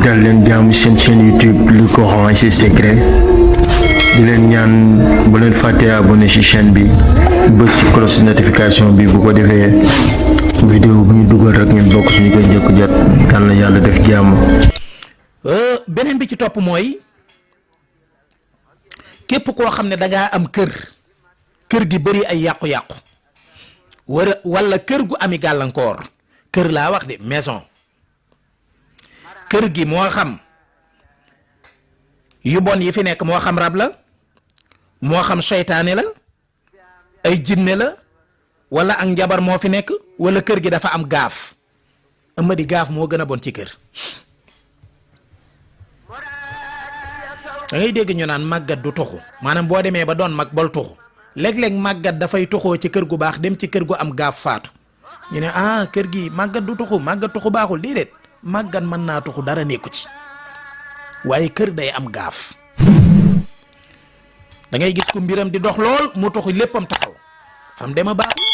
dal leen jaamu seen chaîne YouTube Le Coran et ses secrets di leen ñaan bu leen fàtte abonné ci chaîne bi bës ci cloche notification bi bu ko defee vidéo bu ñu dugal rek ngeen bokk suñu koy jëkk jot yal na yàlla def jàmm. beneen bi ci topp mooy képp koo xam ne dangaa am kër gi bëri ay yàqu-yàqu wala kër gu ami gàllankoor kër laa wax de maison kër gi moo xam yu bon yi fi nekk moo xam rab la moo xam seytaane la ay jinne la wala ak njabar moo fi nekk wala kër gi dafa am gaaf di gaaf moo gën a bon ci kër. da ngay dégg ñu naan màggat du tuxu maanaam boo demee ba doon mag bol tuxu léeg-léeg màggat dafay tuxoo ci kër gu baax dem ci kër gu am gaaf faatu ñu ne kër gi màggat du tuxu màggat tuxu baaxul déedéet màggat mën naa tuxu dara nekku ci waaye kër day am gaaf da ngay gis ku mbiram di dox lool mu tuxu léppam taxaw fam dema baaxul.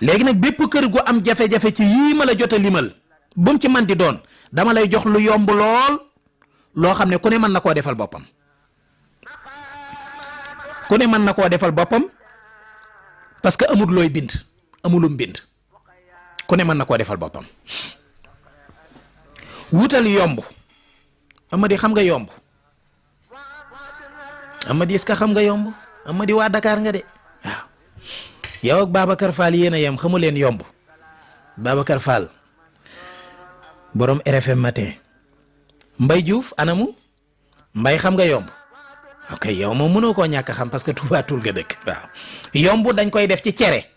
léegi nag bépp kër gu am jafe-jafe ci yii ma la jot a limal bu mu ci man di doon dama lay jox lu yomb lool loo xam ne ku ne mën na koo defal boppam parce que amul looy bind amulum bind ku ne mën na koo defal boppam. wutal yomb Amady xam nga yomb Amady est-ce que xam nga yomb Amady waa Dakar nga de waaw yow ak Babacar Fall yéen a yem xamu leen yomb Babacar Fall borom RFM matin Mbay Diouf anamu Mbay xam nga yomb ok yow moom mënoo koo ñàkk xam parce que tubaatul nga dëkk waaw yomb dañ koy def ci cere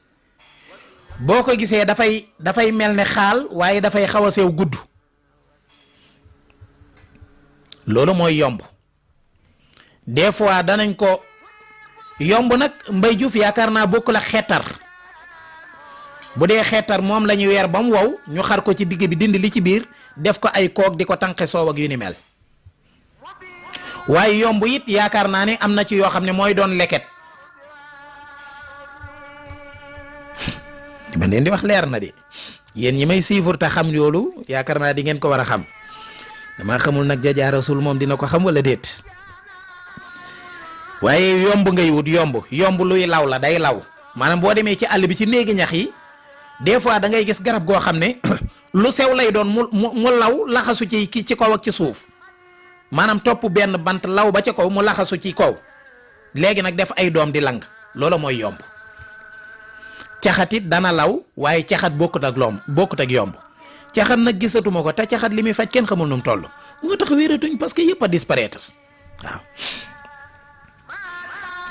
boo ko gisee dafay mel ne xaal waaye dafay xaw a sew gudd loolu mooy yomb des fois danañ ko yomb nag Mbay Diouf yaakaar naa bokk la xeetar bu dee xeetar moom la ñu weer ba mu wow ñu xar ko ci digg bi dindi li ci biir def ko ay koog di ko tànqe soow ak yu ni mel waaye yomb it yaakaar naa ne am na ci yoo xam ne mooy doon leket ba leen di wax leer na de yéen ñi may siifur te xam loolu yaakaar naa di ngeen ko war a xam damaa xamul nag Jaja Rasul moom dina ko xam wala déet waaye yomb ngay wut yomb luy law la day law maanaam boo demee ci àll bi ci néegi ñax yi des fois da ngay gis garab goo xam ne lu sew lay doon mu law laxasu ci kaw ak ci suuf maanaam topp benn bant law ba ci kaw mu laxasu ci kaw léegi nag def ay doom di lang loolu mooy yomb. caxatit dana law waaye caxat bokkut ak yomb caxat nag gisatuma ko te caxat li muy faj kenn xamul nu mu toll moo tax wéeratuñ parce que yëpp a disparaître waaw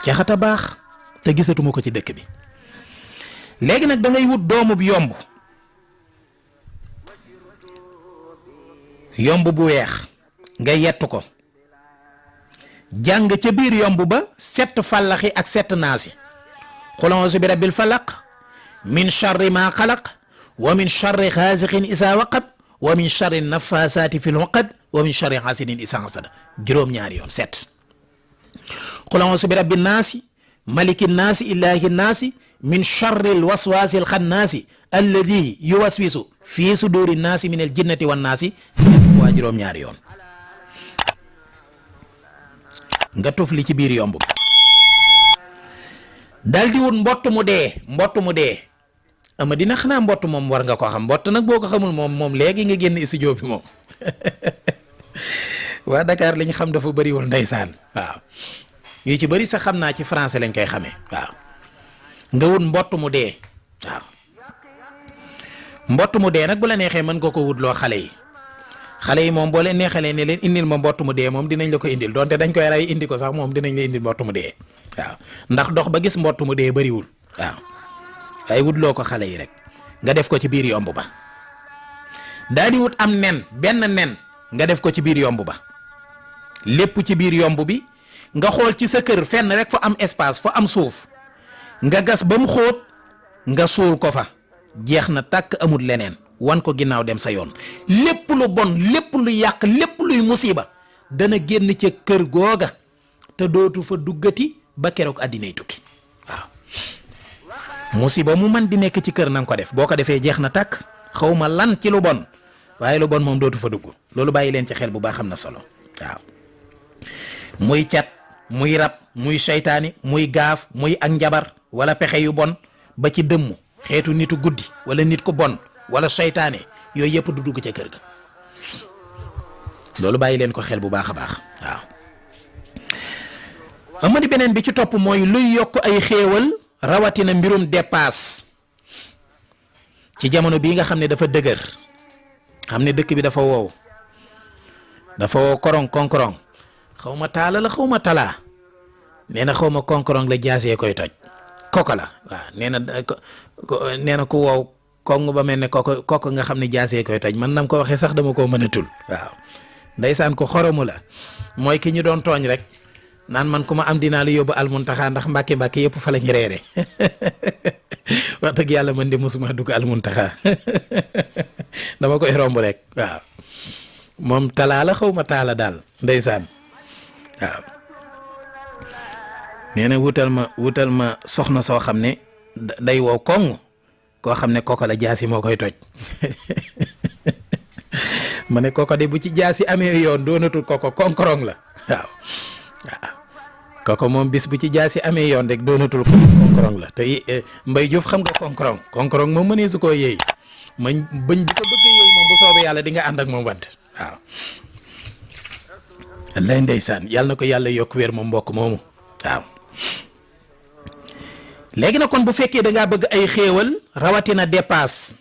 caxat a baax te gisatuma ko ci dëkk bi. léegi nag da ngay wut doomub yomb bu weex nga yett ko jàng ca biir yomb ba 7 fallaxi ak 7 naasi qul a'uuzu bi rabbil falaq min charri ma xalaq wa min charri xaasiqin isaa waqab wa min charri nafaasaati fil uqad wa min charri xaasidin isaa hasad juróom-ñaari yoon 7 qul a'uuzu bi rabbin naasi malikin naasi ilaahin naasi min charril waswaasil xannaasi alladi yuwaswisu fii suduri naasi min al jinnati wan naasi 7 fois juróom-ñaari yoon nga tufli ci biir yomb bi dal di wut mbott mu dee ama dina xanaa mbott moom war nga ko xam mbott nag boo ko xamul moom léegi nga génn studio bi moom waa Dakar li ñu xam dafa bëriwul ndeysaan waaw yu ci bëri sax xam naa ci français lañ koy xamee waaw nga wut mbott mu dee waaw mbott mu dee nag bu la neexee mën nga ko wut loo xale yi moom boo leen neexalee ne leen indil ma mbott mu dee moom dinañ la ko indil donte dañ koy rey indi ko sax moom dinañ la indil mbott mu dee waaw ndax dox ba gis mbott mu dee bëriwul waaw ay wut loo ko xale yi rek nga def ko ci biir yomb ba daal di wut am benn nen nga def ko ci biir yomb ba lépp ci biir yomb bi nga xool ci sa kër fenn rek fa am espace fa am suuf nga gas ba mu xóot nga suul ko fa jeex na tàkk amul leneen wan ko ginnaaw dem sa yoon lépp lu bon lépp lu yàq lépp luy musiba dana génn ca kër googa te dootu fa duggati ba keroog àddinay tukki waaw musiba mu man di nekk ci kër na nga ko def boo ko defee jeex na tàkk xawma lan ci lu bon waaye lu bon moom dootu fa dugg loolu bàyyi leen ci xel bu baax am na solo waaw muy cat muy rab muy seytaani muy gaaf muy ak njabar wala pexe yu bon ba ci dëmm xeetu nitu guddi wala nit ku bon wala seytaane yooyu yëpp du dugg ca kër ga loolu bàyyi leen ko xel bu baax a baax waaw amadi beneen bi ci topp mooy luy yokk ay xéewal rawatina mbirum dépasse ci jamono bii nga xam ne dafa dëgër xam ne dëkk bi dafa wow korong konkorong xaw ma taala la xaw ma talaa nee na xaw ma konkorong la jaasee koy toj koko la waaw nee na ku wow kong ba mel ne koko nga xam ne jaasee koy toj man nam ko waxee sax dama koo mënatul waaw ndeysaan ko xoromu la mooy ki ñu doon tooñ rek naan man ku ma am dinaa la yóbbu almuntaxa ndax mbàkke yëpp fa la ñu reere wax dëgg yàlla man de mosuma dugg almuntaxa dama koy romb rek waaw moom talaa la xaw ma taala daal ndeysaan waaw nee na wutal ma soxna soo xam ne day wow koŋ koo xam ne koko la jaasi moo koy toj ma ne koko de bu ci jaasi amee yoon doonatul koko konkorong la waaw koko moom bis bu ci jaasi amee yoon rek doonatul konkorong la te Mbay Juuf xam nga konkorong moom mënee su koo yéey ma bëñ bu ko bëgg yéey moom bu soobee yàlla di nga ànd ak moom wadd waaw lay ndeysaan yàlla na ko yàlla yokk wér moom mbokk moomu waaw léegi nag kon bu fekkee da ngaa bëgg ay xéewal rawatina dépasse